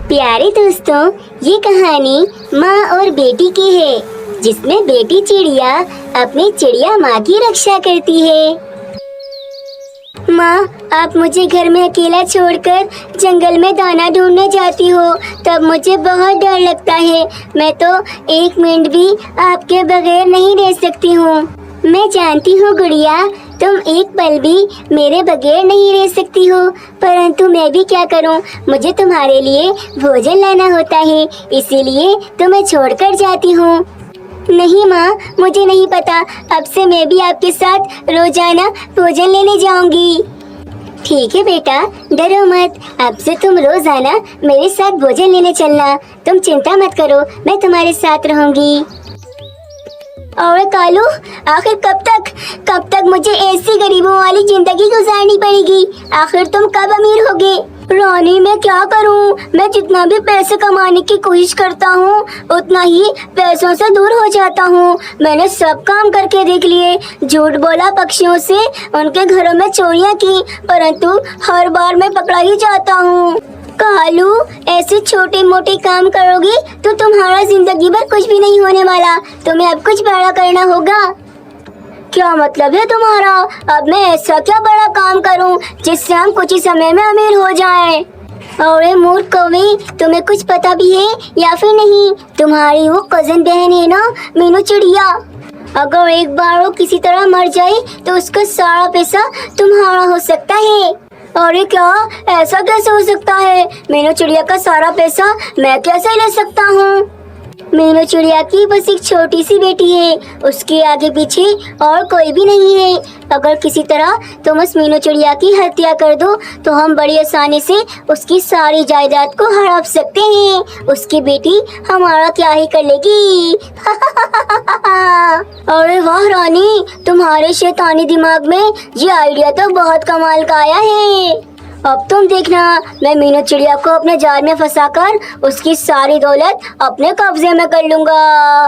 प्यारे दोस्तों, ये कहानी माँ और बेटी की है, जिसमें बेटी चिड़िया अपनी चिड़िया माँ की रक्षा करती है। माँ, आप मुझे घर में अकेला छोड़कर जंगल में दाना ढूंढने जाती हो तब मुझे बहुत डर लगता है। मैं तो एक मिनट भी आपके बगैर नहीं रह सकती हूँ। मैं जानती हूँ गुड़िया, तुम एक पल भी मेरे बगैर नहीं रह सकती हो, परंतु मैं भी क्या करूँ, मुझे तुम्हारे लिए भोजन लाना होता है, इसीलिए तुम्हें छोड़कर जाती हूँ। नहीं माँ, मुझे नहीं पता, अब से मैं भी आपके साथ रोजाना भोजन लेने जाऊंगी। ठीक है बेटा, डरो मत, अब से तुम रोजाना मेरे साथ भोजन लेने चलना। तुम चिंता मत करो, मैं तुम्हारे साथ रहूंगी। और कालू, आखिर कब तक मुझे ऐसी गरीबों वाली जिंदगी गुजारनी पड़ेगी? आखिर तुम कब अमीर होगे? रानी, मैं क्या करूं? मैं जितना भी पैसे कमाने की कोशिश करता हूं, उतना ही पैसों से दूर हो जाता हूं। मैंने सब काम करके देख लिए, झूठ बोला पक्षियों से, उनके घरों में चोरियां की, परंतु हर बार मैं पकड़ा ही जाता हूं। कालू, ऐसे छोटे मोटे काम करोगी तो तुम्हारा जिंदगी भर कुछ भी नहीं होने वाला। तुम्हें अब कुछ बड़ा करना होगा। क्या मतलब है तुम्हारा? अब मैं ऐसा क्या बड़ा काम करूं जिससे हम कुछ ही समय में अमीर हो जाएं? अरे मूर्ख कौवे, तुम्हें कुछ पता भी है या फिर नहीं? तुम्हारी वो कजन बहन है ना, मीनू चिड़िया, अगर एक बार वो किसी तरह मर जाए तो उसका सारा पैसा तुम्हारा हो सकता है। अरे क्या, ऐसा कैसे हो सकता है? मीनू चिड़िया का सारा पैसा मैं कैसे ले सकता हूँ? मीनू चिड़िया की बस एक छोटी सी बेटी है, उसके आगे पीछे और कोई भी नहीं है। अगर किसी तरह तुम उस मीनू चिड़िया की हत्या कर दो तो हम बड़ी आसानी से उसकी सारी जायदाद को हड़प सकते हैं। उसकी बेटी हमारा क्या ही कर लेगी। अरे वाह रानी, तुम्हारे शैतानी दिमाग में ये आइडिया तो बहुत कमाल का आया है। अब तुम देखना, मैं मीनू चिड़िया को अपने जाल में फंसाकर उसकी सारी दौलत अपने कब्जे में कर लूंगा।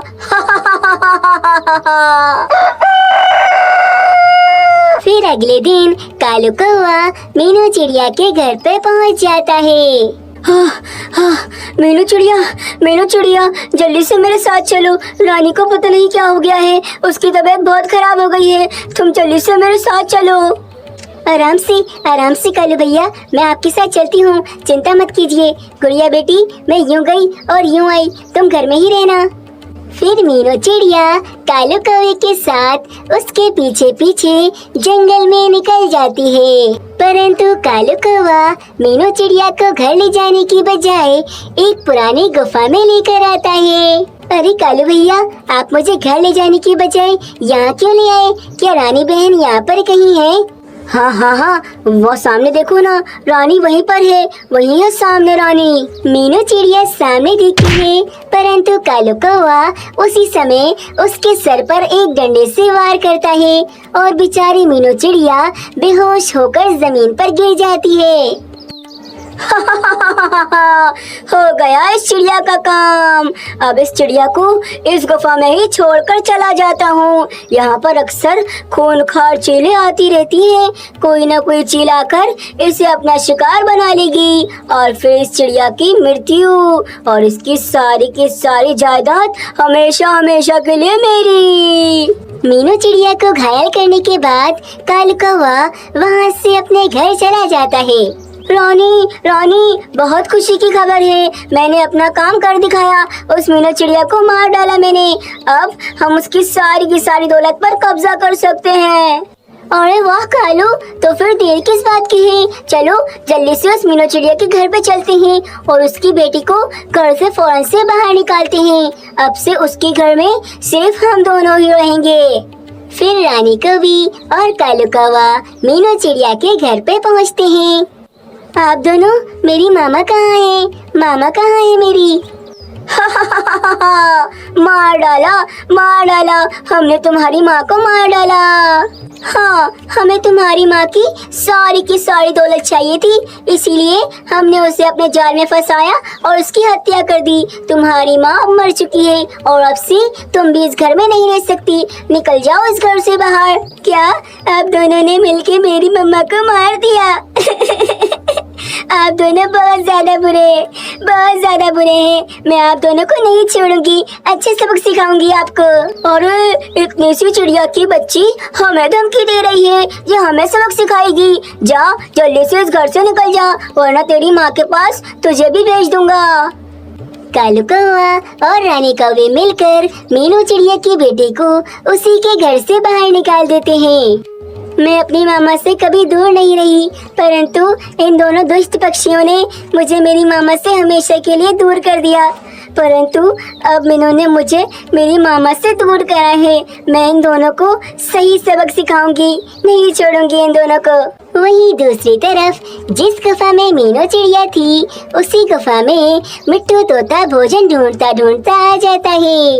फिर अगले दिन कालू कौवा मीनू चिड़िया के घर पर पहुंच जाता है। मीनू चिड़िया, जल्दी से मेरे साथ चलो। रानी को पता नहीं क्या हो गया है, उसकी तबीयत बहुत खराब हो गई है। तुम जल्दी से मेरे साथ चलो। आराम से कालू भैया, मैं आपके साथ चलती हूँ, चिंता मत कीजिए। गुड़िया बेटी, मैं यूं गई और यूं आई, तुम घर में ही रहना। फिर मीनू चिड़िया कालू कौवे के साथ उसके पीछे पीछे जंगल में निकल जाती है, परंतु कालू कौवा मीनू चिड़िया को घर ले जाने की बजाय एक पुरानी गुफा में लेकर आता है। अरे कालू भैया, आप मुझे घर ले जाने की बजाय यहाँ क्यों ले आए? क्या रानी बहन यहाँ पर कहीं है? हाँ, वो सामने देखो ना, रानी वहीं पर है, वहीं है सामने रानी। मीनू चिड़िया सामने दिखती है, परंतु कालू कौवा उसी समय उसके सर पर एक डंडे से वार करता है और बेचारी मीनू चिड़िया बेहोश होकर जमीन पर गिर जाती है। हो गया इस चिड़िया का काम। अब इस चिड़िया को इस गुफा में ही छोड़कर चला जाता हूँ। यहाँ पर अक्सर खूंखार चीलें आती रहती हैं, कोई न कोई चील आकर इसे अपना शिकार बना लेगी और फिर इस चिड़िया की मृत्यु और इसकी सारी की सारी जायदाद हमेशा हमेशा के लिए मेरी। मीनू चिड़िया को घायल करने के बाद कालू कौवा वहाँ से अपने घर चला जाता है। रानी, बहुत खुशी की खबर है, मैंने अपना काम कर दिखाया। उस मीनू चिड़िया को मार डाला मैंने। अब हम उसकी सारी की सारी दौलत पर कब्जा कर सकते हैं। अरे वाह कालू, तो फिर देर किस बात की है? चलो जल्दी से उस मीनू चिड़िया के घर पे चलते हैं और उसकी बेटी को घर से फौरन से बाहर निकालते हैं। अब से उसके घर में सिर्फ हम दोनों ही रहेंगे। फिर रानी कौवी और कालू कौवा मीनू चिड़िया के घर पे पहुँचते हैं। आप दोनों, मेरी मामा कहाँ है? मामा कहाँ है मेरी? मार डाला, हमने तुम्हारी माँ को मार डाला। हाँ, हमें तुम्हारी माँ की सारी दौलत चाहिए थी, इसीलिए हमने उसे अपने जाल में फंसाया और उसकी हत्या कर दी। तुम्हारी माँ अब मर चुकी है और अब से तुम भी इस घर में नहीं रह सकती। निकल जाओ इस घर से बाहर। क्या आप दोनों ने मिलके मेरी मम्मा को मार दिया? आप दोनों बहुत ज्यादा बुरे। बहुत ज्यादा बुरे हैं। मैं आप दोनों को नहीं छोड़ूंगी, अच्छे सबक सिखाऊंगी आपको। अरे इतनी सी चिड़िया की बच्ची हमें धमकी दे रही है, ये हमें सबक सिखाएगी। जा जल्दी से इस घर से निकल जा, वरना तेरी माँ के पास तुझे भी भेज दूंगा। कालू कौवा और रानी कौवे मिलकर मीनू चिड़िया की बेटी को उसी के घर से बाहर निकाल देते हैं। मैं अपनी मामा से कभी दूर नहीं रही, परंतु इन दोनों दुष्ट पक्षियों ने मुझे मेरी मामा से हमेशा के लिए दूर कर दिया। परंतु अब इन्होंने मुझे मेरी मामा से दूर करा है। मैं इन दोनों को सही सबक सिखाऊंगी, नहीं छोड़ूंगी इन दोनों को। वहीं दूसरी तरफ जिस गुफा में मीनू चिड़िया थी, उसी गुफा में मिट्टू तोता भोजन ढूंढता ढूंढता आ जाता है।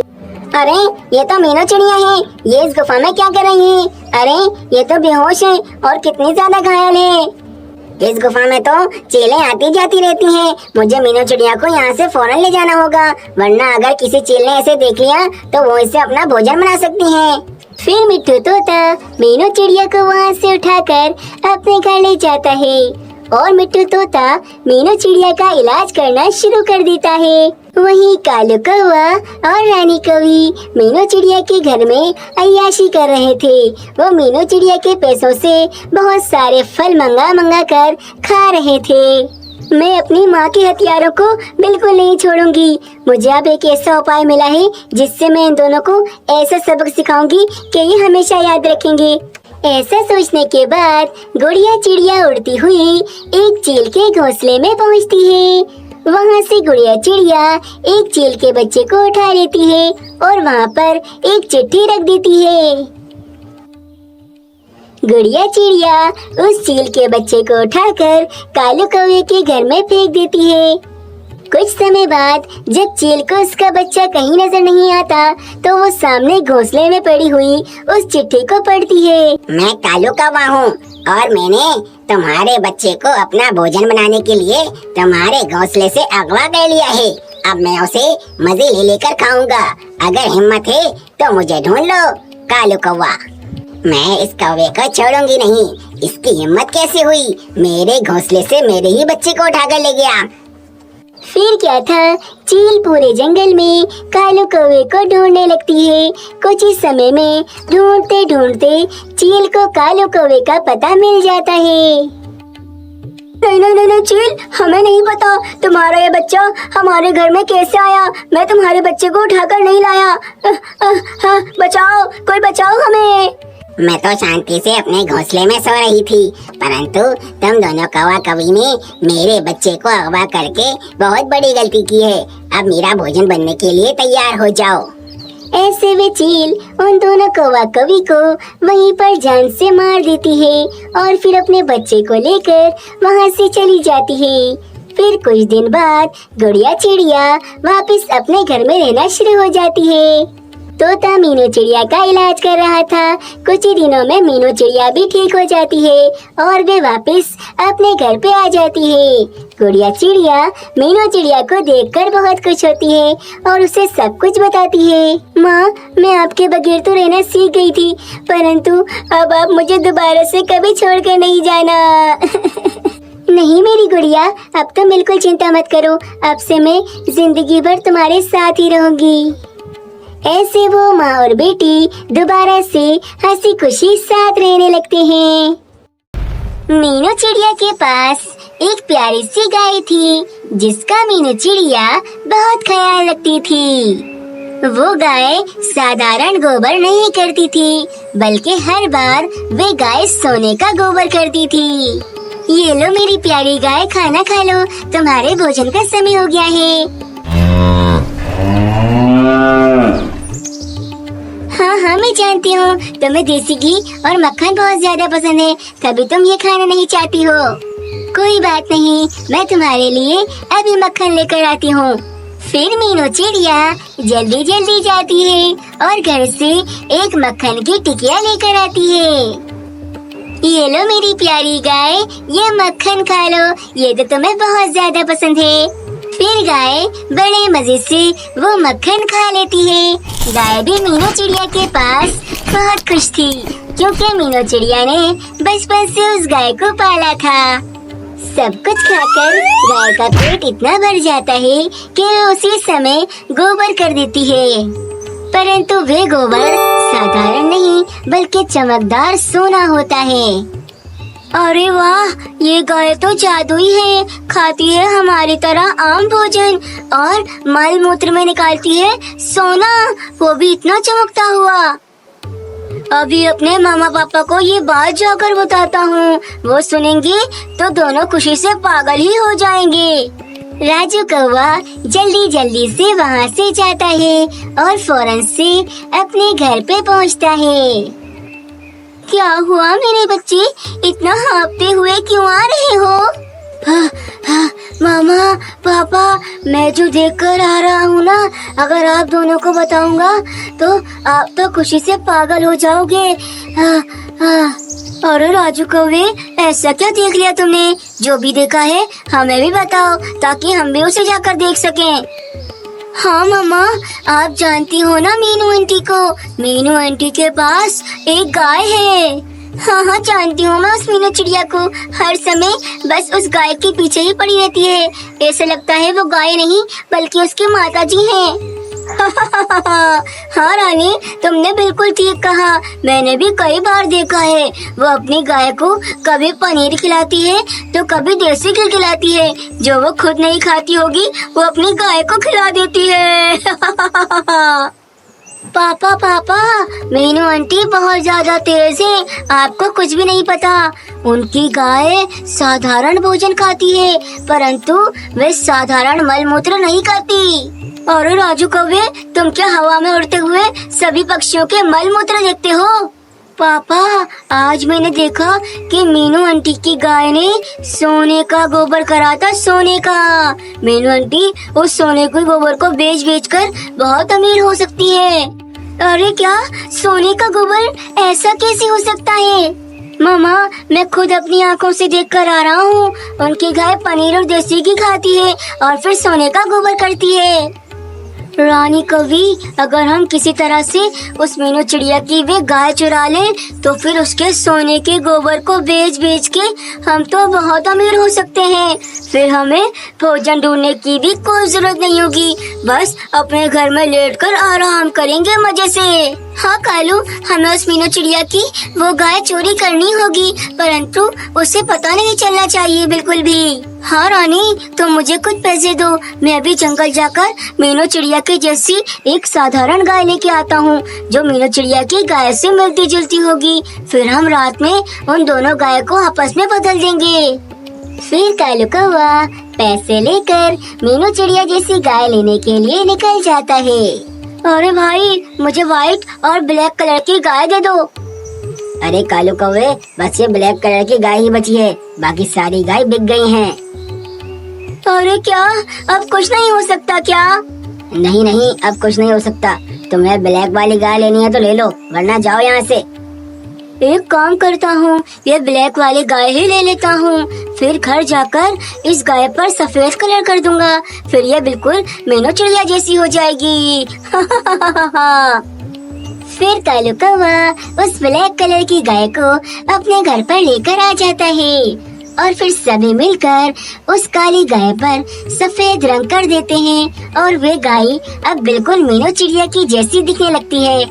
अरे ये तो मीनू चिड़िया है, ये इस गुफा में क्या कर रही है? अरे ये तो बेहोश है और कितनी ज्यादा घायल है। इस गुफा में तो चीलें आती जाती रहती हैं। मुझे मीनू चिड़िया को यहाँ से फौरन ले जाना होगा, वरना अगर किसी चील ने ऐसे देख लिया तो वो इससे अपना भोजन बना सकती हैं। फिर मिट्टू तोता मीनू चिड़िया को वहाँ से उठाकर अपने घर ले जाता है और मिट्टू तोता मीनू चिड़िया का इलाज करना शुरू कर देता है। वहीं कालू कौवा और रानी कौवी मीनू चिड़िया के घर में अय्याशी कर रहे थे। वो मीनू चिड़िया के पैसों से बहुत सारे फल मंगा कर खा रहे थे। मैं अपनी माँ के हथियारों को बिल्कुल नहीं छोड़ूंगी। मुझे अब एक ऐसा उपाय मिला है जिससे मैं इन दोनों को ऐसा सबक सिखाऊंगी कि ये हमेशा याद रखेंगे। ऐसा सोचने के बाद गुड़िया चिड़िया उड़ती हुई एक चील के घोंसले में पहुंचती है। वहां से गुड़िया चिड़िया एक चील के बच्चे को उठा लेती है और वहां पर एक चिट्ठी रख देती है। गुड़िया चिड़िया उस चील के बच्चे को उठाकर कालू कौवे के घर में फेंक देती है। कुछ समय बाद जब चील को उसका बच्चा कहीं नजर नहीं आता, तो वो सामने घोंसले में पड़ी हुई उस चिट्ठी को पढ़ती है। मैं कालू कौवा हूँ और मैंने तुम्हारे बच्चे को अपना भोजन बनाने के लिए तुम्हारे घोंसले से अगवा कर लिया है। अब मैं उसे मजे ले लेकर खाऊंगा। अगर हिम्मत है तो मुझे ढूंढ लो कालू कौवा। मैं इस कौवे को छोड़ूंगी नहीं। इसकी हिम्मत कैसे हुई, मेरे घोंसले से मेरे ही बच्चे को उठाकर ले गया। फिर क्या था, चील पूरे जंगल में कालू कौवे को ढूंढने लगती है। कुछ ही समय में ढूंढते ढूंढते चील को कालू कौवे का पता मिल जाता है। नहीं चील, हमें नहीं पता तुम्हारा ये बच्चा हमारे घर में कैसे आया। मैं तुम्हारे बच्चे को उठाकर नहीं लाया। बचाओ, कोई बचाओ हमें। मैं तो शांति से अपने घोंसले में सो रही थी, परंतु तुम दोनों कौवा कौवी ने मेरे बच्चे को अगवा करके बहुत बड़ी गलती की है। अब मेरा भोजन बनने के लिए तैयार हो जाओ। ऐसे वे चील उन दोनों कौवा कौवी को वहीं पर जान से मार देती है और फिर अपने बच्चे को लेकर वहां से चली जाती है। फिर कुछ दिन बाद गुड़िया चिड़िया वापस अपने घर में रहना शुरू हो जाती है। तोता मीनू चिड़िया का इलाज कर रहा था। कुछ ही दिनों में मीनू चिड़िया भी ठीक हो जाती है और वे वापस अपने घर पे आ जाती है। गुड़िया चिड़िया मीनू चिड़िया को देखकर बहुत खुश होती है और उसे सब कुछ बताती है। माँ, मैं आपके बगैर तो रहना सीख गई थी, परंतु अब आप मुझे दोबारा से कभी छोड़कर नहीं जाना। नहीं मेरी गुड़िया, अब तो बिल्कुल चिंता मत करो। अब से मैं जिंदगी भर तुम्हारे साथ ही रहूंगी। ऐसे वो माँ और बेटी दोबारा से हंसी खुशी साथ रहने लगते हैं। मीनू चिड़िया के पास एक प्यारी सी गाय थी जिसका मीनू चिड़िया बहुत ख्याल रखती थी। वो गाय साधारण गोबर नहीं करती थी, बल्कि हर बार वे गाय सोने का गोबर करती थी। ये लो मेरी प्यारी गाय, खाना खा लो, तुम्हारे भोजन का समय हो गया है। हाँ, मैं जानती हूँ तुम्हें देसी घी और मक्खन बहुत ज्यादा पसंद है, तभी तुम ये खाना नहीं चाहती हो। कोई बात नहीं, मैं तुम्हारे लिए अभी मक्खन लेकर आती हूँ। फिर मीनू चिड़िया जल्दी जल्दी जाती है और घर से एक मक्खन की टिकिया लेकर आती है। ये लो मेरी प्यारी गाय, ये मक्खन खा लो, ये तो तुम्हें बहुत ज्यादा पसंद है। फिर गाय बड़े मजे से वो मक्खन खा लेती है। गाय भी मीनू चिड़िया के पास बहुत खुश थी, क्योंकि मीनू चिड़िया ने बचपन से उस गाय को पाला था। सब कुछ खाकर गाय का पेट इतना भर जाता है कि वह उसी समय गोबर कर देती है। परंतु वे गोबर साधारण नहीं बल्कि चमकदार सोना होता है। अरे वाह, ये गाय तो जादुई है, खाती है हमारी तरह आम भोजन और मल मूत्र में निकालती है सोना, वो भी इतना चमकता हुआ। अभी अपने मामा पापा को ये बात जाकर बताता हूँ, वो सुनेंगे तो दोनों खुशी से पागल ही हो जाएंगे। राजू कौवा जल्दी जल्दी से वहाँ से जाता है और फौरन से अपने घर पे पहुँचता है। क्या हुआ मेरे बच्चे, इतना हाँफते हुए क्यों आ रहे हो? मामा पापा, मैं जो देख कर आ रहा हूँ ना, अगर आप दोनों को बताऊंगा तो आप तो खुशी से पागल हो जाओगे। अरे राजू कौवे, ऐसा क्या देख लिया तुमने? जो भी देखा है हमें भी बताओ ताकि हम भी उसे जाकर देख सकें। हाँ मामा, आप जानती हो ना मीनू आंटी को? मीनू आंटी के पास एक गाय है। हाँ जानती हूँ मैं उस मीनू चिड़िया को, हर समय बस उस गाय के पीछे ही पड़ी रहती है। ऐसा लगता है वो गाय नहीं बल्कि उसकी माता जी हैं। हाँ रानी, तुमने बिल्कुल ठीक कहा, मैंने भी कई बार देखा है। वो अपनी गाय को कभी पनीर खिलाती है तो कभी देसी घी खिलाती है। जो वो खुद नहीं खाती होगी वो अपनी गाय को खिला देती है। पापा, मीनू आंटी बहुत ज्यादा तेज है, आपको कुछ भी नहीं पता। उनकी गाय साधारण भोजन खाती है परंतु वे साधारण मल मूत्र नहीं करती। और राजू कौवे, तुम क्या हवा में उड़ते हुए सभी पक्षियों के मल मूत्र देखते हो? पापा, आज मैंने देखा कि मीनू आंटी की गाय ने सोने का गोबर करा था, सोने का। मीनू आंटी उस सोने के गोबर को बेच कर बहुत अमीर हो सकती है। अरे क्या, सोने का गोबर? ऐसा कैसे हो सकता है? मामा, मैं खुद अपनी आंखों से देख कर आ रहा हूँ। उनकी गाय पनीर और देसी घी खाती है और फिर सोने का गोबर करती है। रानी कवि, अगर हम किसी तरह से उस मीनू चिड़िया की वे गाय चुरा लें तो फिर उसके सोने के गोबर को बेच के हम तो बहुत अमीर हो सकते हैं। फिर हमें भोजन ढूंढने की भी कोई जरूरत नहीं होगी, बस अपने घर में लेटकर आराम करेंगे मजे से। हाँ कालू, हमें उस मीनू चिड़िया की वो गाय चोरी करनी होगी परंतु उसे पता नहीं चलना चाहिए बिल्कुल भी। हाँ रानी, तो मुझे कुछ पैसे दो, मैं अभी जंगल जाकर मीनू चिड़िया की जैसी एक साधारण गाय लेके आता हूँ जो मीनू चिड़िया की गाय से मिलती जुलती होगी। फिर हम रात में उन दोनों गाय को आपस में बदल देंगे। फिर कालू कौवा पैसे लेकर मीनू चिड़िया जैसी गाय लेने के लिए निकल जाता है। अरे भाई, मुझे व्हाइट और ब्लैक कलर की गाय दे दो। अरे कालू कौवे, बस ये ब्लैक कलर की गाय ही बची है, बाकी सारी गाय बिक गई हैं। अरे क्या, अब कुछ नहीं हो सकता क्या? नहीं, अब कुछ नहीं हो सकता। तुम्हें ब्लैक वाली गाय लेनी है तो ले लो, वरना जाओ यहाँ से। एक काम करता हूँ, ये ब्लैक वाली गाय ही ले लेता हूँ। फिर घर जाकर इस गाय पर सफेद कलर कर दूंगा, फिर ये बिल्कुल मीनू चिड़िया जैसी हो जाएगी। फिर कालू कौवा उस ब्लैक कलर की गाय को अपने घर पर लेकर आ जाता है और फिर सभी मिलकर उस काली गाय पर सफेद रंग कर देते हैं और वे गाय अब बिल्कुल मीनू चिड़िया की जैसी दिखने लगती है।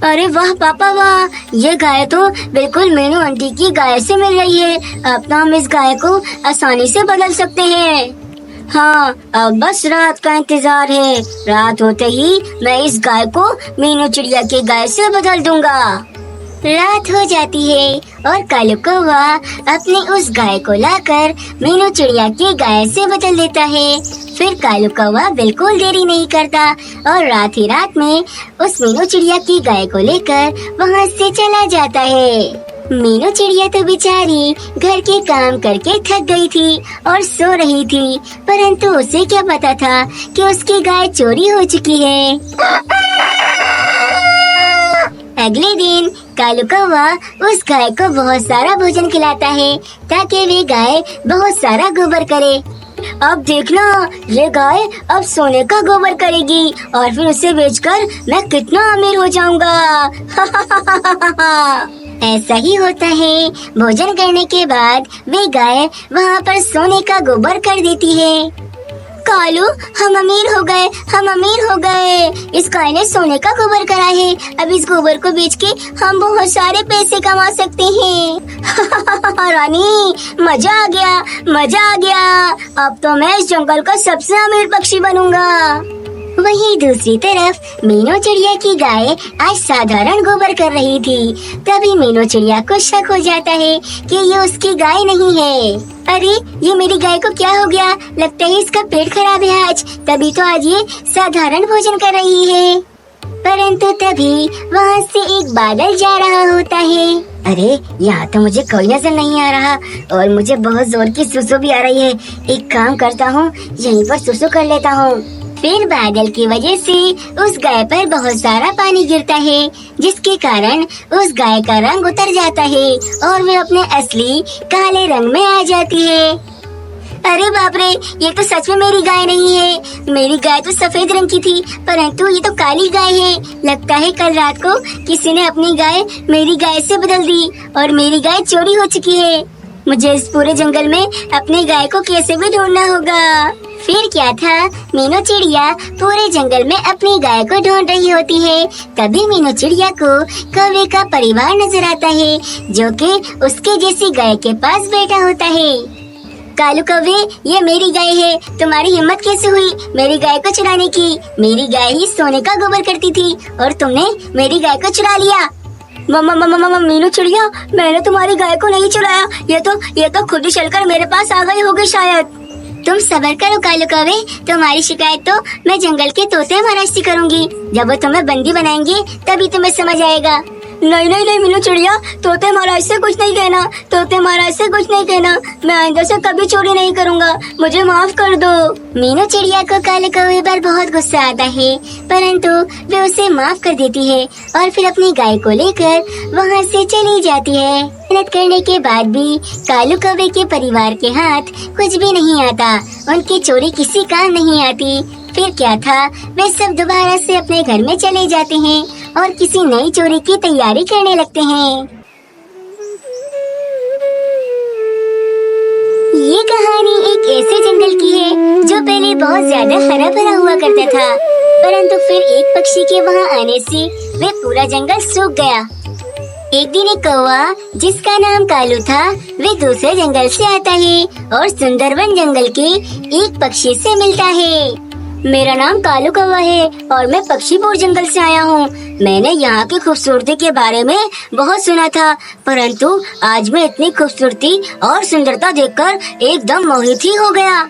अरे वाह पापा वाह, ये गाय तो बिल्कुल मीनू आंटी की गाय से मिल रही है। अब तो हम इस गाय को आसानी से बदल सकते हैं। हाँ, अब बस रात का इंतजार है। रात होते ही मैं इस गाय को मीनू चिड़िया की गाय से बदल दूंगा। रात हो जाती है और कालू कौवा अपनी उस गाय को लाकर मीनू चिड़िया की गाय से बदल देता है। फिर कालू कौवा बिल्कुल देरी नहीं करता और रात ही रात में उस मीनू चिड़िया की गाय को लेकर वहाँ से चला जाता है। मीनू चिड़िया तो बेचारी घर के काम करके थक गई थी और सो रही थी, परंतु उसे क्या पता था कि उसकी गाय चोरी हो चुकी है। अगले दिन कालू कौवा उस गाय को बहुत सारा भोजन खिलाता है ताकि वे गाय बहुत सारा गोबर करे। अब देखना, ये गाय अब सोने का गोबर करेगी और फिर उसे बेचकर मैं कितना अमीर हो जाऊंगा। ऐसा ही होता है। भोजन करने के बाद वे गाय वहाँ पर सोने का गोबर कर देती है। कालू, हम अमीर हो गए, हम अमीर हो गए। इस गाय ने सोने का गोबर करा है। अब इस गोबर को बेच के हम बहुत सारे पैसे कमा सकते हैं। रानी, मजा आ गया, मजा आ गया। अब तो मैं इस जंगल का सबसे अमीर पक्षी बनूंगा। वहीं दूसरी तरफ मीनू चिड़िया की गाय आज साधारण गोबर कर रही थी। तभी मीनू चिड़िया को शक हो जाता है कि ये उसकी गाय नहीं है। अरे, ये मेरी गाय को क्या हो गया? लगता है इसका पेट खराब है आज, तभी तो आज ये साधारण भोजन कर रही है। परंतु तभी वहाँ से एक बादल जा रहा होता है। अरे, यहाँ तो मुझे कोई नजर नहीं आ रहा और मुझे बहुत जोर की सुसु भी आ रही है। एक काम करता हूँ, यहीं पर सुसु कर लेता हूँ। फिर बादल की वजह से उस गाय पर बहुत सारा पानी गिरता है, जिसके कारण उस गाय का रंग उतर जाता है और वो अपने असली काले रंग में आ जाती है। अरे बाप रे, ये तो सच में मेरी गाय नहीं है। मेरी गाय तो सफेद रंग की थी, परंतु ये तो काली गाय है। लगता है कल रात को किसी ने अपनी गाय मेरी गाय से बदल दी और मेरी गाय चोरी हो चुकी है। मुझे इस पूरे जंगल में अपनी गाय को कैसे भी ढूंढना होगा। फिर क्या था, मीनू चिड़िया पूरे जंगल में अपनी गाय को ढूंढ रही होती है। तभी मीनू चिड़िया को कौवे का परिवार नजर आता है, जो कि उसके जैसी गाय के पास बैठा होता है। कालू कौवे, ये मेरी गाय है। तुम्हारी हिम्मत कैसे हुई मेरी गाय को चुराने की? मेरी गाय ही सोने का गोबर करती थी और तुमने मेरी गाय को चुरा लिया। मम्मा मीनू चिड़िया, मैंने तुम्हारी गाय को नहीं चुराया। ये तो खुद ही चलकर मेरे पास आ गई होगी शायद। तुम सब्र करो कालू कौवे, तुम्हारी शिकायत तो मैं जंगल के तोते महाराज से करूंगी। जब वो तुम्हें बंदी बनाएंगे तभी तुम्हें समझ आएगा। नहीं मीनू चिड़िया, तोते महाराज से कुछ नहीं कहना, तोते महाराज से कुछ नहीं कहना। मैं आइंदा से कभी चोरी नहीं करूँगा, मुझे माफ कर दो। मीनू चिड़िया को काले कौवे पर बहुत गुस्सा आता है, परंतु वे उसे माफ कर देती है और फिर अपनी गाय को लेकर वहाँ से चली जाती है। मेहनत करने के बाद भी कालू कौवे के परिवार के हाथ कुछ भी नहीं आता, उनकी चोरी किसी काम नहीं आती। फिर क्या था, वे सब दोबारा से अपने घर में चले जाते हैं और किसी नई चोरी की तैयारी करने लगते हैं। ये कहानी एक ऐसे जंगल की है जो पहले बहुत ज्यादा हरा भरा हुआ करता था, परंतु फिर एक पक्षी के वहाँ आने से वे पूरा जंगल सूख गया। एक दिन एक कौवा जिसका नाम कालू था, वे दूसरे जंगल से आता है और सुंदरवन जंगल के एक पक्षी से मिलता है। मेरा नाम कालू कौवा है और मैं पक्षीपुर जंगल से आया हूँ। मैंने यहाँ की खूबसूरती के बारे में बहुत सुना था, परंतु आज मैं इतनी खूबसूरती और सुंदरता देखकर एकदम मोहित ही हो गया।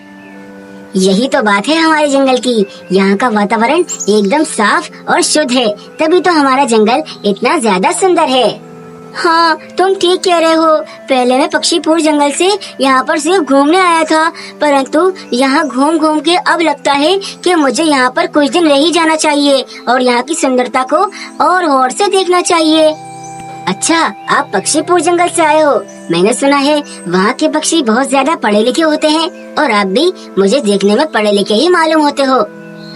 यही तो बात है हमारे जंगल की, यहाँ का वातावरण एकदम साफ और शुद्ध है, तभी तो हमारा जंगल इतना ज्यादा सुंदर है। हाँ, तुम ठीक कह रहे हो। पहले मैं पक्षीपुर जंगल से यहाँ पर सिर्फ घूमने आया था, परंतु यहाँ घूम घूम के अब लगता है कि मुझे यहाँ पर कुछ दिन रह ही जाना चाहिए और यहाँ की सुंदरता को और गौर से देखना चाहिए। अच्छा, आप पक्षीपुर जंगल से आए हो। मैंने सुना है वहाँ के पक्षी बहुत ज्यादा पढ़े लिखे होते हैं और आप भी मुझे देखने में पढ़े लिखे ही मालूम होते हो।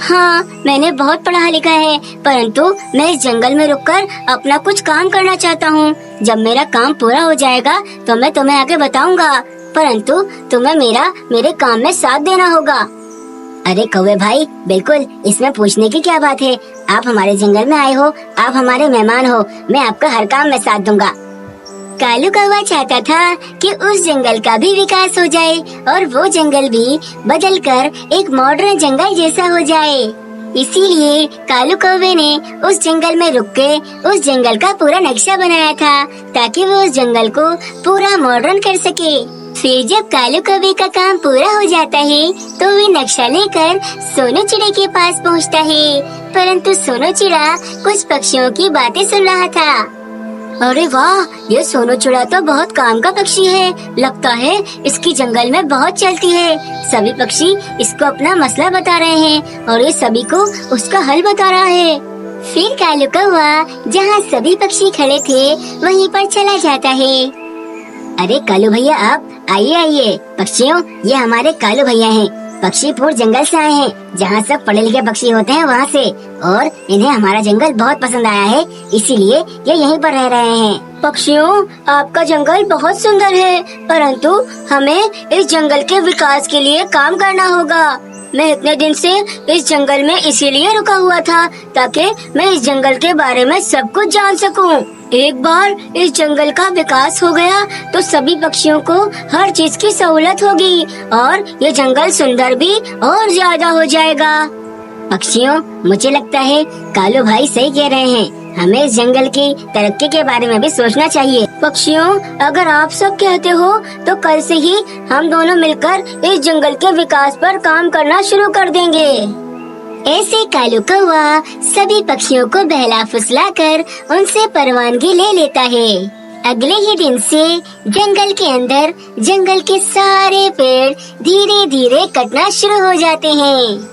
हाँ, मैंने बहुत पढ़ा लिखा है, परंतु मैं इस जंगल में रुककर अपना कुछ काम करना चाहता हूँ। जब मेरा काम पूरा हो जाएगा तो मैं तुम्हें आगे बताऊंगा, परंतु तुम्हें मेरे काम में साथ देना होगा। अरे कौवे भाई, बिल्कुल, इसमें पूछने की क्या बात है। आप हमारे जंगल में आए हो, आप हमारे मेहमान हो, मैं आपका हर काम में साथ दूंगा। कालू कौवा चाहता था कि उस जंगल का भी विकास हो जाए और वो जंगल भी बदलकर एक मॉडर्न जंगल जैसा हो जाए। इसीलिए कालू कौवे ने उस जंगल में रुक के उस जंगल का पूरा नक्शा बनाया था, ताकि वो उस जंगल को पूरा मॉडर्न कर सके। फिर जब कालू कौवे का काम पूरा हो जाता है तो वे नक्शा लेकर सोनू चिड़े के पास पहुंचता है, परंतु सोनू चिड़ा कुछ पक्षियों की बातें सुन रहा था। अरे वाह, ये सोनू चिड़ा तो बहुत काम का पक्षी है। लगता है इसकी जंगल में बहुत चलती है। सभी पक्षी इसको अपना मसला बता रहे हैं और ये सभी को उसका हल बता रहा है। फिर कालू कौवा जहाँ सभी पक्षी खड़े थे वहीं पर चला जाता है। अरे कालू भैया, आप आइए आइए। पक्षियों, ये हमारे कालू भैया हैं। पक्षीपुर जंगल से आए हैं, जहाँ सब पढ़े लिखे पक्षी होते हैं वहाँ से, और इन्हें हमारा जंगल बहुत पसंद आया है, इसीलिए ये यहीं पर रह रहे हैं। पक्षियों, आपका जंगल बहुत सुंदर है, परंतु हमें इस जंगल के विकास के लिए काम करना होगा। मैं इतने दिन से इस जंगल में इसीलिए रुका हुआ था ताकि मैं इस जंगल के बारे में सब कुछ जान सकूं। एक बार इस जंगल का विकास हो गया तो सभी पक्षियों को हर चीज की सहूलत होगी और ये जंगल सुंदर भी और ज्यादा हो जाएगा। पक्षियों, मुझे लगता है कालू भाई सही कह रहे हैं, हमें इस जंगल की तरक्की के बारे में भी सोचना चाहिए। पक्षियों, अगर आप सब कहते हो तो कल से ही हम दोनों मिलकर इस जंगल के विकास पर काम करना शुरू कर देंगे। ऐसे कालू कौवा सभी पक्षियों को बहला फुसला कर उनसे परवानगी ले लेता है। अगले ही दिन से जंगल के अंदर जंगल के सारे पेड़ धीरे धीरे कटना शुरू हो जाते हैं।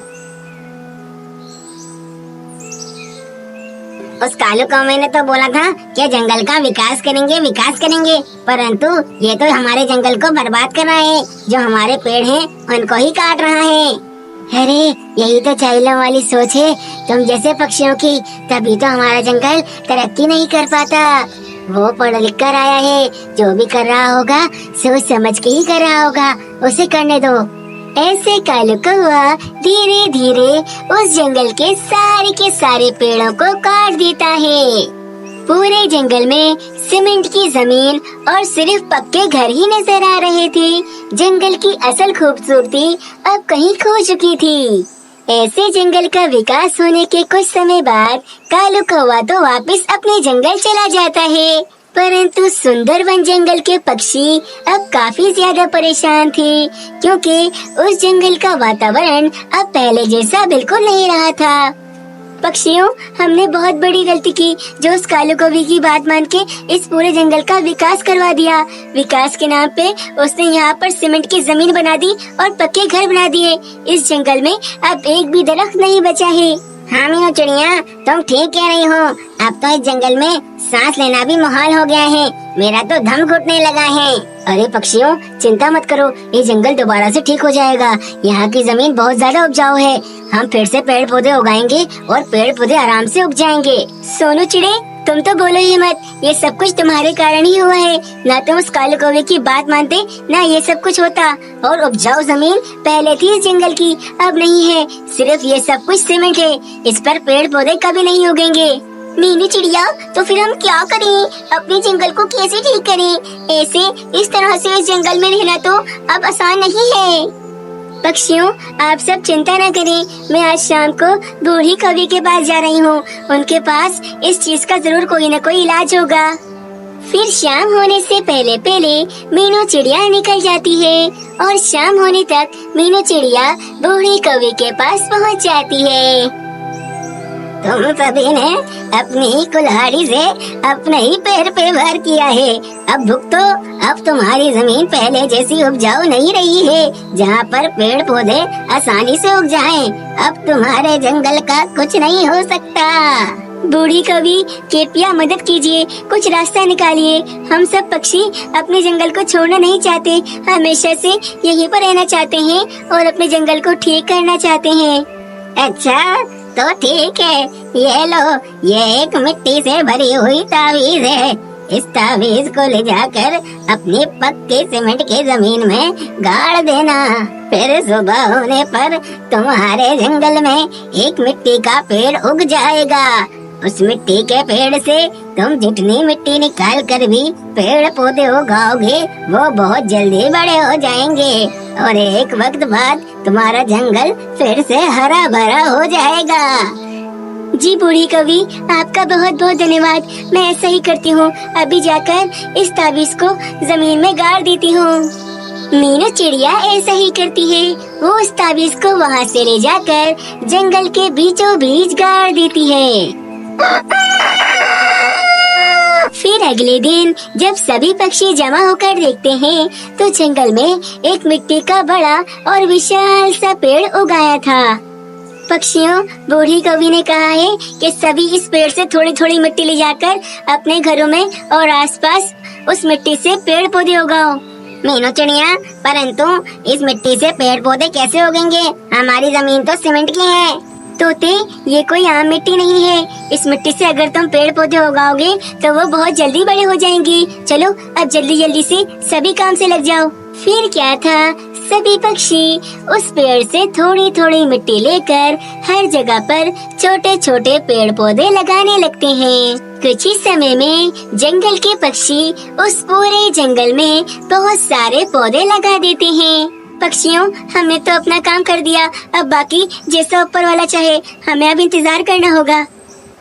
उस कालू कौवे ने तो बोला था कि जंगल का विकास करेंगे, परंतु ये तो हमारे जंगल को बर्बाद कर रहा है, जो हमारे पेड़ हैं उनको ही काट रहा है। अरे यही तो चाइलों वाली सोच है तुम जैसे पक्षियों की, तभी तो हमारा जंगल तरक्की नहीं कर पाता। वो पढ़ लिख कर आया है, जो भी कर रहा होगा सोच समझ के ही कर रहा होगा, उसे करने दो। ऐसे कालू कौवा धीरे धीरे उस जंगल के सारे पेड़ों को काट देता है। पूरे जंगल में सीमेंट की जमीन और सिर्फ पक्के घर ही नजर आ रहे थे। जंगल की असल खूबसूरती अब कहीं खो चुकी थी। ऐसे जंगल का विकास होने के कुछ समय बाद कालू कौवा तो वापस अपने जंगल चला जाता है, परंतु सुंदरवन जंगल के पक्षी अब काफी ज्यादा परेशान थे, क्योंकि उस जंगल का वातावरण अब पहले जैसा बिल्कुल नहीं रहा था। पक्षियों, हमने बहुत बड़ी गलती की जो उस कालू कौवे की बात मान के इस पूरे जंगल का विकास करवा दिया। विकास के नाम पे उसने यहाँ पर सीमेंट की जमीन बना दी और पक्के घर बना दिए। इस जंगल में अब एक भी दरख्त नहीं बचा है। हाँ मीनू चिड़िया, तुम ठीक कह रही हो। अब तो इस जंगल में सांस लेना भी मुहाल हो गया है, मेरा तो दम घुटने लगा है। अरे पक्षियों, चिंता मत करो, ये जंगल दोबारा से ठीक हो जाएगा। यहाँ की जमीन बहुत ज्यादा उपजाऊ है, हम फिर से पेड़ पौधे उगाएंगे और पेड़ पौधे आराम से उग जाएंगे। सोनू चिड़े, तुम तो बोलो ही मत, ये सब कुछ तुम्हारे कारण ही हुआ है। ना तुम उस कालू कौवे की बात मानते, ना ये सब कुछ होता। और उपजाऊ जमीन पहले थी इस जंगल की, अब नहीं है। सिर्फ ये सब कुछ सीमेंट है, इस पर पेड़ पौधे कभी नहीं उगेंगे। मीनू चिड़िया, तो फिर हम क्या करें? अपने जंगल को कैसे ठीक करें? ऐसे इस तरह से इस जंगल में रहना तो अब आसान नहीं है। पक्षियों, आप सब चिंता न करें, मैं आज शाम को बूढ़ी कौवे के पास जा रही हूँ। उनके पास इस चीज का जरूर कोई न कोई इलाज होगा। फिर शाम होने से पहले पहले मीनू चिड़िया निकल जाती है और शाम होने तक मीनू चिड़िया बूढ़ी कौवे के पास पहुँच जाती है। तुम सभी ने अपनी कुल्हाड़ी से अपने ही पैर पे वार किया है, अब भुगतो। अब तुम्हारी जमीन पहले जैसी उपजाऊ नहीं रही है, जहाँ पर पेड़ पौधे आसानी से उग जाएं। अब तुम्हारे जंगल का कुछ नहीं हो सकता। बूढ़ी कवि, कृपया मदद कीजिए, कुछ रास्ता निकालिए। हम सब पक्षी अपने जंगल को छोड़ना नहीं चाहते, हमेशा से यहीं पर रहना चाहते हैं और अपने जंगल को ठीक करना चाहते हैं। अच्छा तो ठीक है, ये लो, ये एक मिट्टी से भरी हुई तावीज है। इस तावीज को ले जाकर अपनी पक्की सीमेंट की जमीन में गाड़ देना। फिर सुबह होने पर तुम्हारे जंगल में एक मिट्टी का पेड़ उग जाएगा। उस मिट्टी के पेड़ से तुम जितनी मिट्टी निकाल कर भी पेड़ पौधे उगाओगे, वो बहुत जल्दी बड़े हो जाएंगे और एक वक्त बाद तुम्हारा जंगल फिर से हरा भरा हो जाएगा। जी बूढ़ी कवि, आपका बहुत बहुत धन्यवाद। मैं ऐसा ही करती हूँ, अभी जाकर इस ताबीज को जमीन में गाड़ देती हूँ। मीनू चिड़िया ऐसा ही करती है, वो उस ताबीज को वहाँ से ले जाकर जंगल के बीचों बीच गाड़ देती है। फिर अगले दिन जब सभी पक्षी जमा होकर देखते हैं तो जंगल में एक मिट्टी का बड़ा और विशाल सा पेड़ उगाया था। पक्षियों, बूढ़ी कवि ने कहा है कि सभी इस पेड़ से थोड़ी थोड़ी मिट्टी ले जाकर अपने घरों में और आसपास उस मिट्टी से पेड़ पौधे उगाओ। मीनू चिड़िया, परंतु इस मिट्टी से पेड़ पौधे कैसे उगेंगे? हमारी जमीन तो सीमेंट की है। तोते, ये कोई आम मिट्टी नहीं है। इस मिट्टी से अगर तुम पेड़ पौधे उगाओगे तो वो बहुत जल्दी बड़े हो जाएंगे। चलो अब जल्दी जल्दी से सभी काम से लग जाओ। फिर क्या था, सभी पक्षी उस पेड़ से थोड़ी थोड़ी मिट्टी लेकर हर जगह पर छोटे छोटे पेड़ पौधे लगाने लगते हैं। कुछ ही समय में जंगल के पक्षी उस पूरे जंगल में बहुत सारे पौधे लगा देते हैं। पक्षियों, हमने तो अपना काम कर दिया, अब बाकी जैसा ऊपर वाला चाहे, हमें अब इंतजार करना होगा।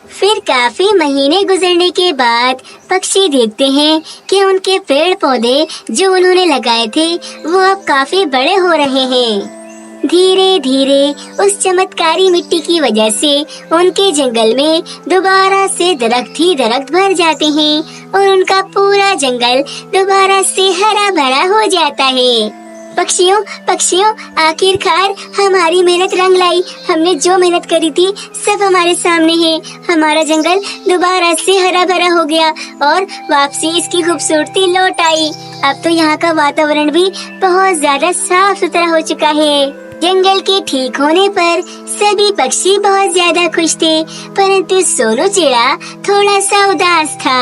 फिर काफी महीने गुजरने के बाद पक्षी देखते हैं कि उनके पेड़ पौधे जो उन्होंने लगाए थे वो अब काफी बड़े हो रहे हैं। धीरे धीरे उस चमत्कारी मिट्टी की वजह से उनके जंगल में दोबारा से दरख्त ही दरख्त भर जाते हैं और उनका पूरा जंगल दोबारा से हरा भरा हो जाता है। पक्षियों पक्षियों, आखिरकार हमारी मेहनत रंग लाई। हमने जो मेहनत करी थी सब हमारे सामने है। हमारा जंगल दोबारा से हरा भरा हो गया और वापसी इसकी खूबसूरती लौट आई। अब तो यहाँ का वातावरण भी बहुत ज्यादा साफ सुथरा हो चुका है। जंगल के ठीक होने पर सभी पक्षी बहुत ज्यादा खुश थे, परंतु सोनू चिड़िया थोड़ा सा उदास था।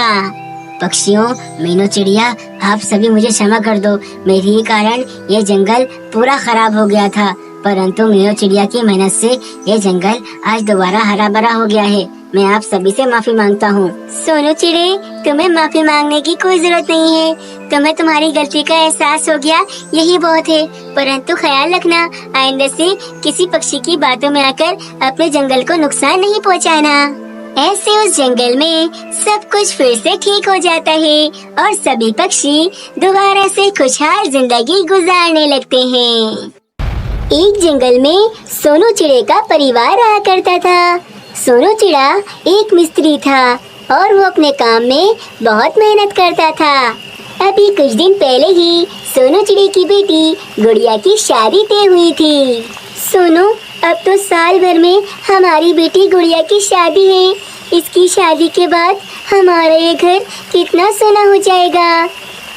पक्षियों, मीनू चिड़िया, आप सभी मुझे क्षमा कर दो। मेरे ही कारण ये जंगल पूरा खराब हो गया था, परंतु मीनू चिड़िया की मेहनत से ये जंगल आज दोबारा हरा भरा हो गया है। मैं आप सभी से माफी मांगता हूँ। सोनू चिड़े, तुम्हें माफी मांगने की कोई जरूरत नहीं है। तुम्हें तुम्हारी गलती का एहसास हो गया, यही बहुत है। परंतु ख्याल रखना, आइंदा से किसी पक्षी की बातों में आकर अपने जंगल को नुकसान नहीं पहुँचाना। ऐसे उस जंगल में सब कुछ फिर से ठीक हो जाता है और सभी पक्षी दोबारा से खुशहाल जिंदगी गुजारने लगते हैं। एक जंगल में सोनू चिड़े का परिवार रहा करता था। सोनू चिड़ा एक मिस्त्री था और वो अपने काम में बहुत मेहनत करता था। अभी कुछ दिन पहले ही सोनू चिड़े की बेटी गुड़िया की शादी तय हुई थी। सोनू, अब तो साल भर में हमारी बेटी गुड़िया की शादी है। इसकी शादी के बाद हमारा ये घर कितना सोना हो जाएगा।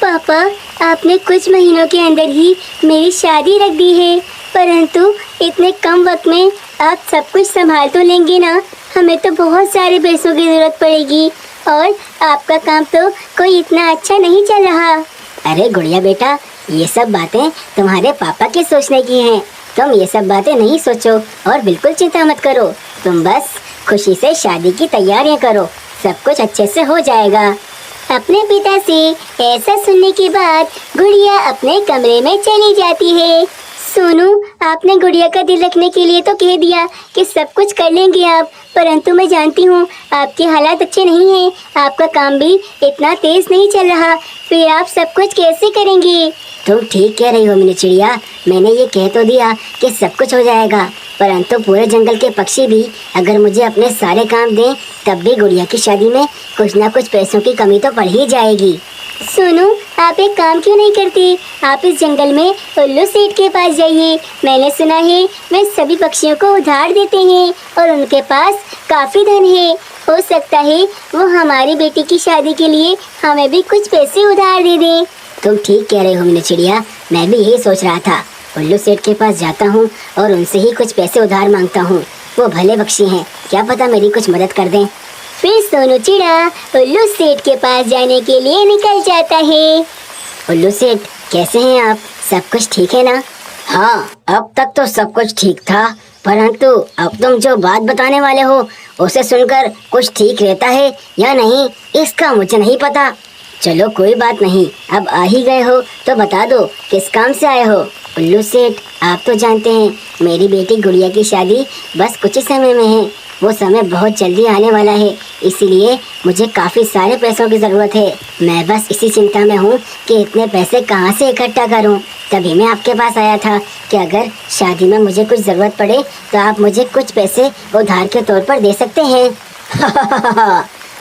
पापा, आपने कुछ महीनों के अंदर ही मेरी शादी रख दी है, परंतु इतने कम वक्त में आप सब कुछ संभाल तो लेंगे ना? हमें तो बहुत सारे पैसों की जरूरत पड़ेगी और आपका काम तो कोई इतना अच्छा नहीं चल रहा। अरे गुड़िया बेटा, ये सब बातें तुम्हारे पापा के सोचने की हैं। तुम ये सब बातें नहीं सोचो और बिल्कुल चिंता मत करो। तुम बस खुशी से शादी की तैयारियां करो, सब कुछ अच्छे से हो जाएगा। अपने पिता से ऐसा सुनने के बाद गुड़िया अपने कमरे में चली जाती है। सोनू, आपने गुड़िया का दिल रखने के लिए तो कह दिया कि सब कुछ कर लेंगे आप, परंतु मैं जानती हूँ आपके हालात अच्छे नहीं हैं। आपका काम भी इतना तेज नहीं चल रहा, फिर आप सब कुछ कैसे करेंगे? तुम ठीक कह रही हो मीनू चिड़िया। मैंने ये कह तो दिया कि सब कुछ हो जाएगा, परंतु पूरे जंगल के पक्षी भी अगर मुझे अपने सारे काम दें तब भी गुड़िया की शादी में कुछ ना कुछ पैसों की कमी तो पड़ ही जाएगी। सोनू, आप एक काम क्यों नहीं करती? आप इस जंगल में उल्लू सेठ के पास जाइए। मैंने सुना है वे सभी पक्षियों को उधार देते हैं और उनके पास काफी धन है। हो सकता है वो हमारी बेटी की शादी के लिए हमें भी कुछ पैसे उधार दे दें। तुम ठीक कह रहे हो मीनू चिड़िया, मैं भी यही सोच रहा था। उल्लू सेठ के पास जाता हूँ और उनसे ही कुछ पैसे उधार मांगता हूँ। वो भले पक्षी हैं, क्या पता मेरी कुछ मदद कर दें। फिर सोनू चिड़ा उल्लू सेठ के पास जाने के लिए निकल जाता है। उल्लू सेठ, कैसे हैं आप? सब कुछ ठीक है ना? हाँ, अब तक तो सब कुछ ठीक था, परंतु अब तुम जो बात बताने वाले हो उसे सुनकर कुछ ठीक रहता है या नहीं इसका मुझे नहीं पता। चलो कोई बात नहीं, अब आ ही गए हो तो बता दो किस काम से आए हो। उल्लू सेठ, आप तो जानते हैं मेरी बेटी गुड़िया की शादी बस कुछ ही समय में है। वो समय बहुत जल्दी आने वाला है, इसीलिए मुझे काफ़ी सारे पैसों की ज़रूरत है। मैं बस इसी चिंता में हूँ कि इतने पैसे कहाँ से इकट्ठा करूँ। तभी मैं आपके पास आया था कि अगर शादी में मुझे कुछ ज़रूरत पड़े तो आप मुझे कुछ पैसे उधार के तौर पर दे सकते हैं।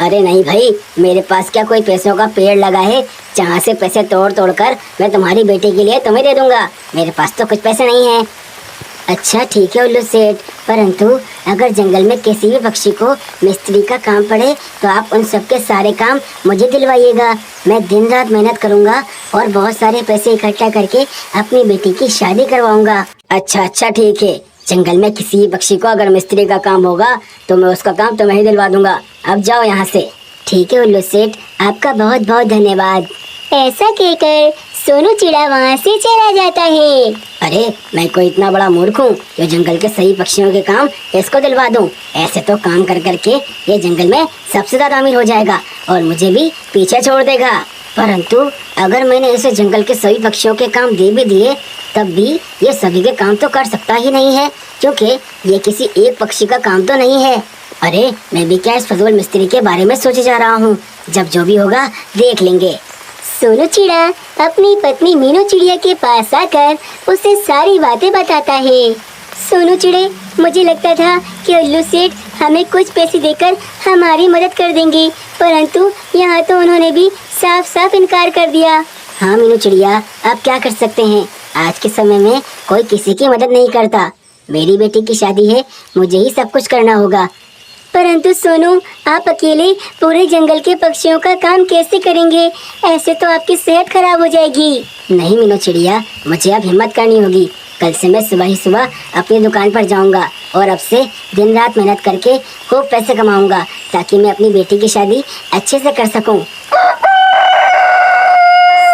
अरे नहीं भाई, मेरे पास क्या कोई पैसों का पेड़ लगा है जहाँ से पैसे तोड़ तोड़ कर मैं तुम्हारी बेटी के लिए तुम्हें दे दूंगा। मेरे पास तो कुछ पैसे नहीं हैं। अच्छा ठीक है उल्लू सेठ, परंतु अगर जंगल में किसी भी पक्षी को मिस्त्री का काम पड़े तो आप उन सबके सारे काम मुझे दिलवाइएगा। मैं दिन रात मेहनत करूंगा और बहुत सारे पैसे इकट्ठा करके अपनी बेटी की शादी करवाऊंगा। अच्छा ठीक है, जंगल में किसी भी पक्षी को अगर मिस्त्री का काम होगा तो मैं उसका काम तुम्हें ही दिलवा दूंगा। अब जाओ यहाँ से। ठीक है उल्लू सेठ, आपका बहुत बहुत धन्यवाद। ऐसा कहकर सोनू चिड़ा वहाँ से चला जाता है। अरे मैं कोई इतना बड़ा मूर्ख हूँ जो जंगल के सही पक्षियों के काम इसको दिलवा दूँ। ऐसे तो काम कर करके ये जंगल में सबसे ज्यादा अमीर हो जाएगा और मुझे भी पीछे छोड़ देगा। परंतु अगर मैंने इसे जंगल के सभी पक्षियों के काम दे भी दिए तब भी ये सभी के काम तो कर सकता ही नहीं है, क्योंकि ये किसी एक पक्षी का काम तो नहीं है। अरे मैं भी क्या इस फजूल मिस्त्री के बारे में सोचे जा रहा हूँ, जब जो भी होगा देख लेंगे। सोनू चिड़ा अपनी पत्नी मीनू चिड़िया के पास आकर उसे सारी बातें बताता है। सोनू चिड़े, मुझे लगता था कि उल्लू सेठ हमें कुछ पैसे देकर हमारी मदद कर देंगे, परंतु यहाँ तो उन्होंने भी साफ साफ इनकार कर दिया। हाँ मीनू चिड़िया, आप क्या कर सकते हैं, आज के समय में कोई किसी की मदद नहीं करता। मेरी बेटी की शादी है, मुझे ही सब कुछ करना होगा। परंतु सोनू, आप अकेले पूरे जंगल के पक्षियों का काम कैसे करेंगे? ऐसे तो आपकी सेहत खराब हो जाएगी। नहीं मीनू चिड़िया, मुझे अब हिम्मत करनी होगी। कल से मैं सुबह ही सुबह अपनी दुकान पर जाऊंगा और अब से दिन रात मेहनत करके खूब पैसे कमाऊंगा ताकि मैं अपनी बेटी की शादी अच्छे से कर सकूं।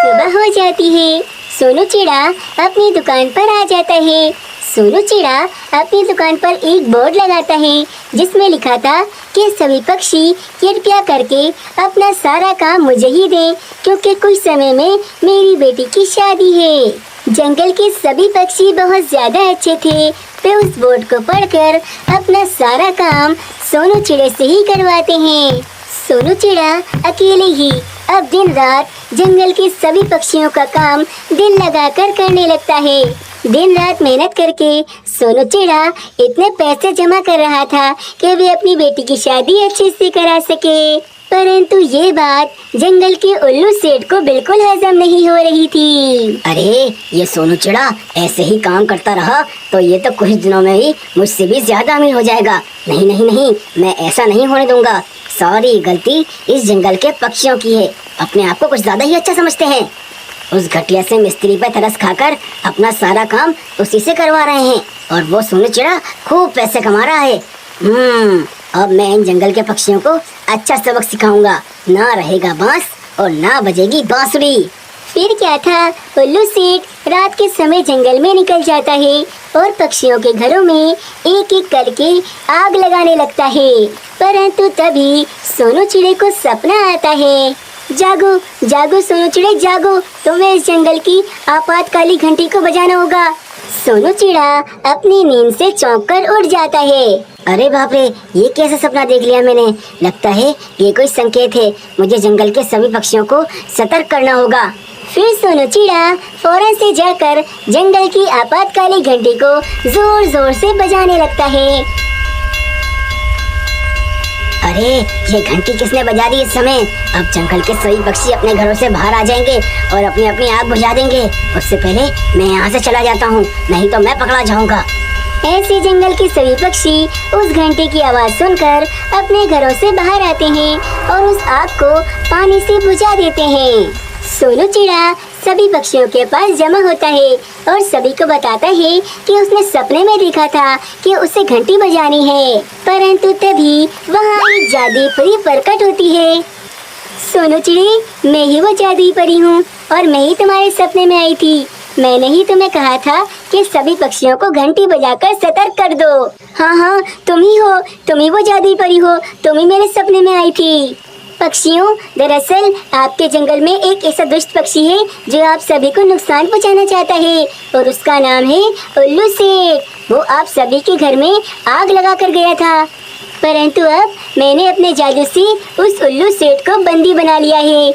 सुबह हो जाती है, सोनू चिड़ा अपनी दुकान पर आ जाता है। सोनू चिड़ा अपनी दुकान पर एक बोर्ड लगाता है जिसमें लिखा था कि सभी पक्षी कृपया करके अपना सारा काम मुझे ही दें, क्योंकि कुछ समय में मेरी बेटी की शादी है। जंगल के सभी पक्षी बहुत ज्यादा अच्छे थे, वे उस बोर्ड को पढ़कर अपना सारा काम सोनू चिड़े से ही करवाते हैं। सोनू चिड़ा अकेले ही अब दिन रात जंगल के सभी पक्षियों का काम दिल लगाकर करने लगता है। दिन रात मेहनत करके सोनू चिड़ा इतने पैसे जमा कर रहा था कि वे अपनी बेटी की शादी अच्छे से करा सके। परंतु ये बात जंगल के उल्लू सेठ को बिल्कुल हजम नहीं हो रही थी। अरे ये सोनू चिड़ा ऐसे ही काम करता रहा तो ये तो कुछ दिनों में ही मुझसे भी ज्यादा अमीर हो जाएगा। नहीं, मैं ऐसा नहीं होने दूंगा। सारी गलती इस जंगल के पक्षियों की है, अपने आप को कुछ ज्यादा ही अच्छा समझते हैं। उस घटिया से मिस्त्री पे तरस खाकर अपना सारा काम उसी से करवा रहे हैं और वो सोनू चिड़ा खूब पैसे कमा रहा है। अब मैं इन जंगल के पक्षियों को अच्छा सबक सिखाऊंगा, ना रहेगा बांस और ना बजेगी बांसुरी। फिर क्या था, उल्लू सेठ रात के समय जंगल में निकल जाता है और पक्षियों के घरों में एक एक करके आग लगाने लगता है। परंतु तभी सोनू चिड़े को सपना आता है। जागो जागो सोनू चिड़े जागो, तुम्हें इस जंगल की आपातकाली घंटी को बजाना होगा। सोनू चिड़ा अपनी नींद से चौंक कर उठ जाता है। अरे बाप रे, ये कैसा सपना देख लिया मैंने। लगता है ये कोई संकेत है, मुझे जंगल के सभी पक्षियों को सतर्क करना होगा। फिर सोनू चिड़ा फौरन से जाकर जंगल की आपातकाली घंटी को जोर जोर से बजाने लगता है। अरे ये घंटी किसने बजा दी इस समय? अब जंगल के सभी पक्षी अपने घरों से बाहर आ जाएंगे और अपनी अपनी आग बुझा देंगे। उससे पहले मैं यहाँ से चला जाता हूँ, नहीं तो मैं पकड़ा जाऊंगा। ऐसे जंगल के सभी पक्षी उस घंटी की आवाज सुनकर अपने घरों से बाहर आते हैं और उस आग को पानी से बुझा देते हैं। सोनू चिड़ा सभी पक्षियों के पास जमा होता है और सभी को बताता है कि उसने सपने में देखा था कि उसे घंटी बजानी है। परंतु तभी वहाँ एक जादुई परी प्रकट होती है। सोनू चिड़ी, मैं ही वो जादुई परी हूँ और मैं ही तुम्हारे सपने में आई थी। मैंने ही तुम्हें कहा था कि सभी पक्षियों को घंटी बजाकर सतर्क कर दो। हाँ, तुम ही हो, तुम ही वो जादुई परी हो, तुम ही मेरे सपने में आई थी। पक्षियों, दरअसल आपके जंगल में एक ऐसा दुष्ट पक्षी है जो आप सभी को नुकसान पहुंचाना चाहता है और उसका नाम है उल्लू सेठ। वो आप सभी के घर में आग लगा कर गया था, परंतु अब मैंने अपने जादू से उस उल्लू सेठ को बंदी बना लिया है।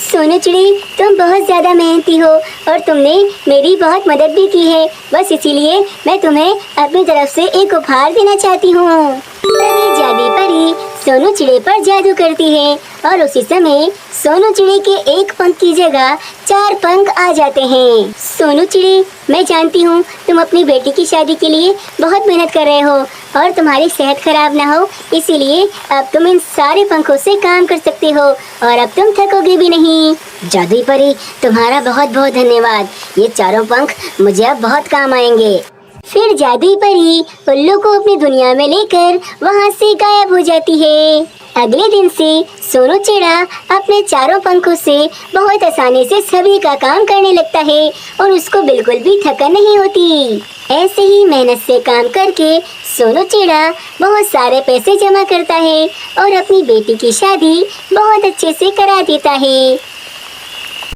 सोनू चिड़ी, तुम बहुत ज्यादा मेहनती हो और तुमने मेरी बहुत मदद भी की है, बस इसीलिए मैं तुम्हें अपनी तरफ से एक उपहार देना चाहती हूँ। तभी जादुई परी सोनू चिड़े पर जादू करती है और उसी समय सोनू चिड़े के एक पंख की जगह 4 पंख आ जाते हैं। सोनू चिड़े, मैं जानती हूँ तुम अपनी बेटी की शादी के लिए बहुत मेहनत कर रहे हो और तुम्हारी सेहत खराब ना हो, इसीलिए अब तुम इन सारे पंखों से काम कर सकते हो और अब तुम थकोगे भी नहीं। जादुई परी, तुम्हारा बहुत बहुत धन्यवाद। ये चारों पंख मुझे अब बहुत काम आएंगे। फिर जादुई परी उल्लू को अपनी दुनिया में लेकर वहाँ से गायब हो जाती है। अगले दिन से सोनू चिड़ा अपने चारों पंखों से बहुत आसानी से सभी का काम करने लगता है और उसको बिल्कुल भी थकन नहीं होती। ऐसे ही मेहनत से काम करके सोनू चिड़ा बहुत सारे पैसे जमा करता है और अपनी बेटी की शादी बहुत अच्छे से करा देता है।